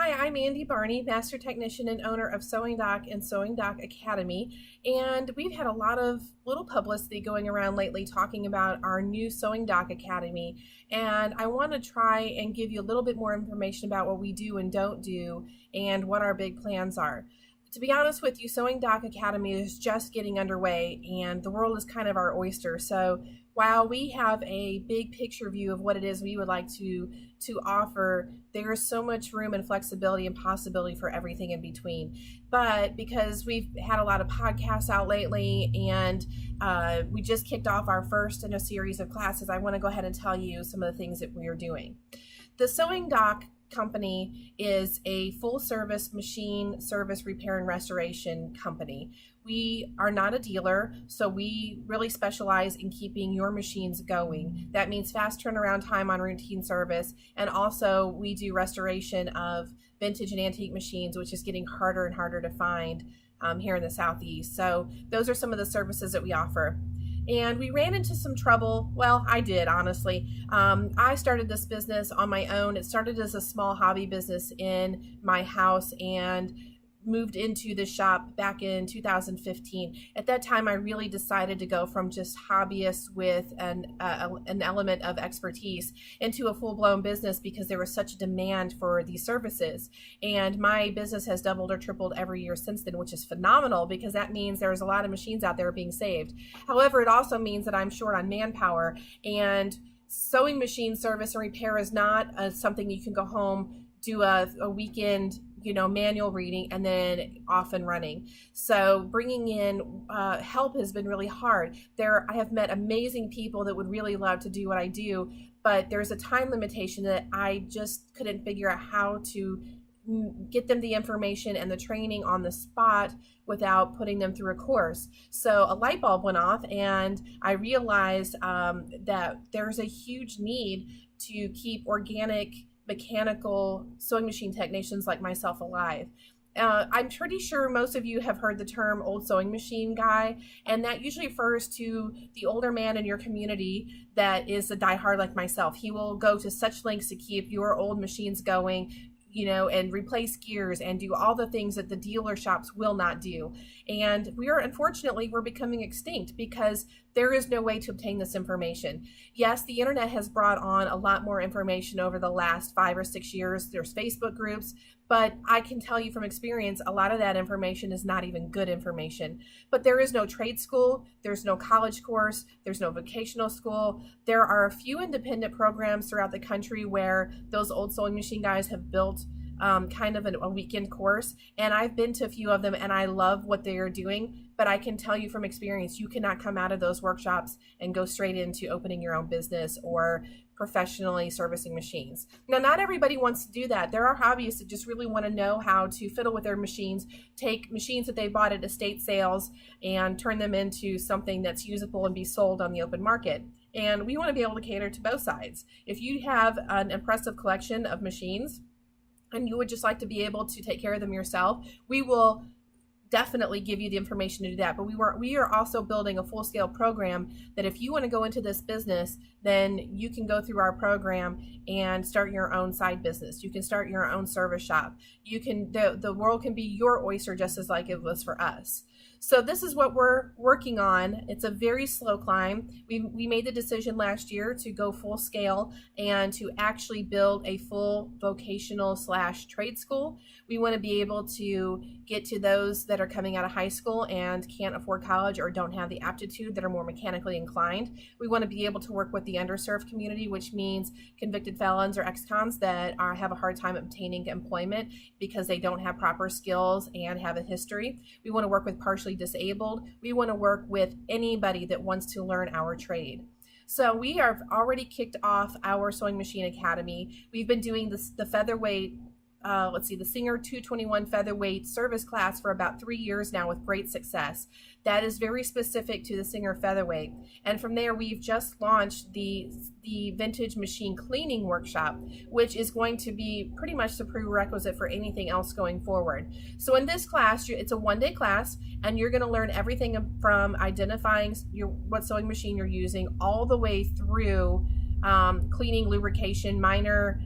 Hi, I'm Andy Barney, Master Technician and owner of Sewing Doc and Sewing Doc Academy. And we've had a lot of little publicity going around lately talking about our new Sewing Doc Academy. And I want to try and give you a little bit more information about what we do and don't do and what our big plans are. To be honest with you, Sewing Doc Academy is just getting underway and the world is kind of our oyster. So while we have a big picture view of what it is we would like to offer, there is so much room and flexibility and possibility for everything in between. But because we've had a lot of podcasts out lately and we just kicked off our first in a series of classes, I want to go ahead and tell you some of the things that we are doing. The Sewing Doc company is a full service machine service repair and restoration company. We are not a dealer, so we really specialize in keeping your machines going. That means fast turnaround time on routine service, and also we do restoration of vintage and antique machines, which is getting harder and harder to find here in the Southeast. So those are some of the services that we offer. And we ran into some trouble. Well, I did, honestly. I started this business on my own. It started as a small hobby business in my house and moved into the shop back in 2015. At that time, I really decided to go from just hobbyists with an element of expertise into a full-blown business because there was such a demand for these services. And my business has doubled or tripled every year since then, which is phenomenal because that means there's a lot of machines out there being saved. However, it also means that I'm short on manpower, and sewing machine service and repair is not something you can go home, do a weekend manual reading and then off and running. So bringing in help has been really hard. I have met amazing people that would really love to do what I do, but there's a time limitation that I just couldn't figure out how to get them the information and the training on the spot without putting them through a course. So a light bulb went off and I realized that there's a huge need to keep organic mechanical sewing machine technicians like myself alive. I'm pretty sure most of you have heard the term old sewing machine guy, and that usually refers to the older man in your community that is a diehard like myself. He will go to such lengths to keep your old machines going, and replace gears and do all the things that the dealer shops will not do. And unfortunately, we're becoming extinct because there is no way to obtain this information. Yes, the internet has brought on a lot more information over the last 5 or 6 years. There's Facebook groups, but I can tell you from experience, a lot of that information is not even good information. But there is no trade school, there's no college course, there's no vocational school. There are a few independent programs throughout the country where those old sewing machine guys have built kind of a weekend course, and I've been to a few of them and I love what they are doing, but I can tell you from experience, you cannot come out of those workshops and go straight into opening your own business or professionally servicing machines. Now, not everybody wants to do that. There are hobbyists that just really want to know how to fiddle with their machines, take machines that they bought at estate sales and turn them into something that's usable and be sold on the open market. And we want to be able to cater to both sides. If you have an impressive collection of machines and you would just like to be able to take care of them yourself, we will definitely give you the information to do that. But we are also building a full-scale program that if you want to go into this business, then you can go through our program and start your own side business. You can start your own service shop. The world can be your oyster just as like it was for us. So this is what we're working on. It's a very slow climb. We made the decision last year to go full scale and to actually build a full vocational / trade school. We want to be able to get to those that are coming out of high school and can't afford college or don't have the aptitude, that are more mechanically inclined. We want to be able to work with the underserved community, which means convicted felons or ex-cons that have a hard time obtaining employment because they don't have proper skills and have a history. We want to work with partially disabled. We want to work with anybody that wants to learn our trade. So we have already kicked off our Sewing Machine Academy. We've been doing the featherweight, the Singer 221 featherweight service class for about 3 years now with great success. That is very specific to the Singer featherweight. And from there, we've just launched the vintage machine cleaning workshop, which is going to be pretty much the prerequisite for anything else going forward. So in this class, it's a one-day class, and you're going to learn everything from identifying what sewing machine you're using all the way through cleaning, lubrication, minor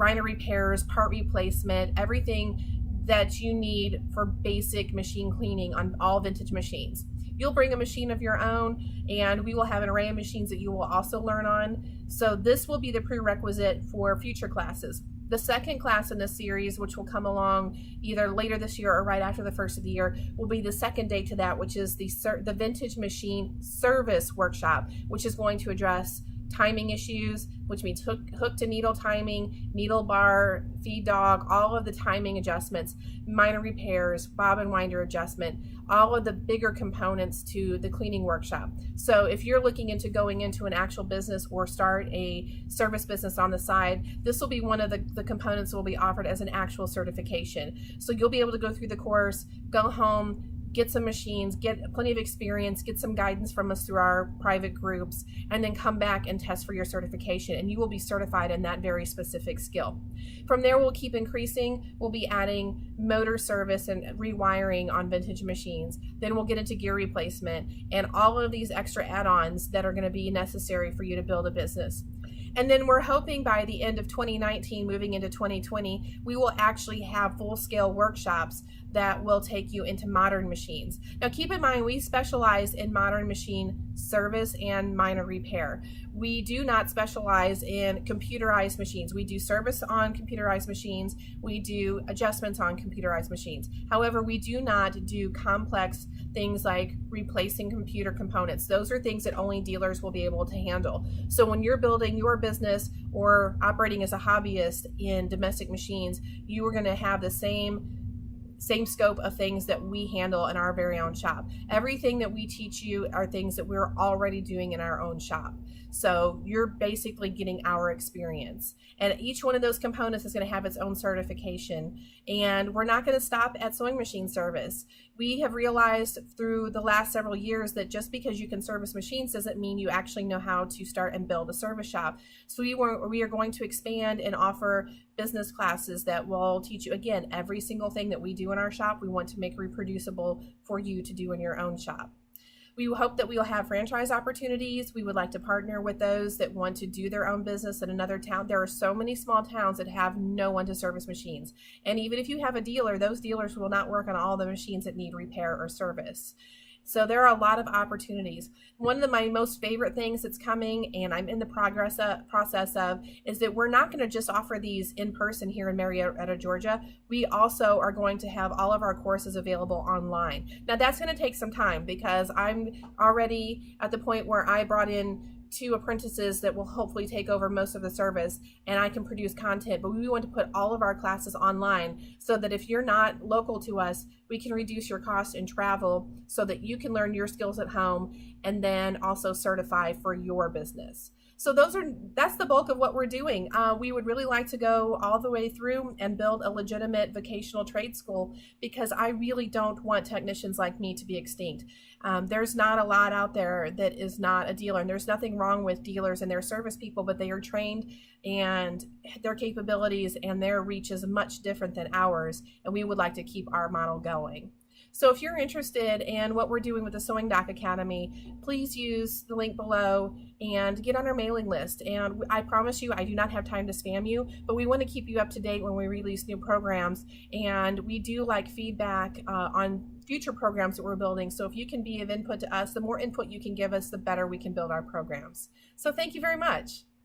minor repairs, part replacement, everything that you need for basic machine cleaning on all vintage machines. You'll bring a machine of your own, and we will have an array of machines that you will also learn on. So this will be the prerequisite for future classes. The second class in this series, which will come along either later this year or right after the first of the year, will be the second day to that, which is the vintage machine service workshop, which is going to address timing issues, which means hook to needle timing, needle bar, feed dog, all of the timing adjustments, minor repairs, bob and winder adjustment, all of the bigger components to the cleaning workshop. So if you're looking into going into an actual business or start a service business on the side, this will be one of the components that will be offered as an actual certification. So you'll be able to go through the course, go home, get some machines, get plenty of experience, get some guidance from us through our private groups, and then come back and test for your certification, and you will be certified in that very specific skill. From there, we'll keep increasing. We'll be adding motor service and rewiring on vintage machines. Then we'll get into gear replacement and all of these extra add-ons that are going to be necessary for you to build a business. And then we're hoping by the end of 2019, moving into 2020, we will actually have full-scale workshops that will take you into modern machines. Now keep in mind, we specialize in modern machine service and minor repair. We do not specialize in computerized machines. We do service on computerized machines. We do adjustments on computerized machines. However, we do not do complex things like replacing computer components. Those are things that only dealers will be able to handle. So when you're building your business or operating as a hobbyist in domestic machines, you are going to have the same scope of things that we handle in our very own shop. Everything that we teach you are things that we're already doing in our own shop. So you're basically getting our experience. And each one of those components is going to have its own certification. And we're not going to stop at sewing machine service. We have realized through the last several years that just because you can service machines doesn't mean you actually know how to start and build a service shop. So we are going to expand and offer business classes that will teach you, again, every single thing that we do in our shop, we want to make reproducible for you to do in your own shop. We hope that we will have franchise opportunities. We would like to partner with those that want to do their own business in another town. There are so many small towns that have no one to service machines. And even if you have a dealer, those dealers will not work on all the machines that need repair or service. So there are a lot of opportunities. One of my most favorite things that's coming, and I'm in the process of, is that we're not going to just offer these in person here in Marietta, Georgia. We also are going to have all of our courses available online. Now that's going to take some time because I'm already at the point where I brought in 2 apprentices that will hopefully take over most of the service, and I can produce content. But we want to put all of our classes online so that if you're not local to us, we can reduce your cost in travel so that you can learn your skills at home and then also certify for your business. So that's the bulk of what we're doing. We would really like to go all the way through and build a legitimate vocational trade school, because I really don't want technicians like me to be extinct. There's not a lot out there that is not a dealer, and there's nothing wrong with dealers and their service people, but they are trained and their capabilities and their reach is much different than ours, and we would like to keep our model going. So if you're interested in what we're doing with the Sewing Doc Academy, please use the link below and get on our mailing list. And I promise you, I do not have time to spam you, but we want to keep you up to date when we release new programs. And we do like feedback on future programs that we're building. So if you can be of input to us, the more input you can give us, the better we can build our programs. So thank you very much.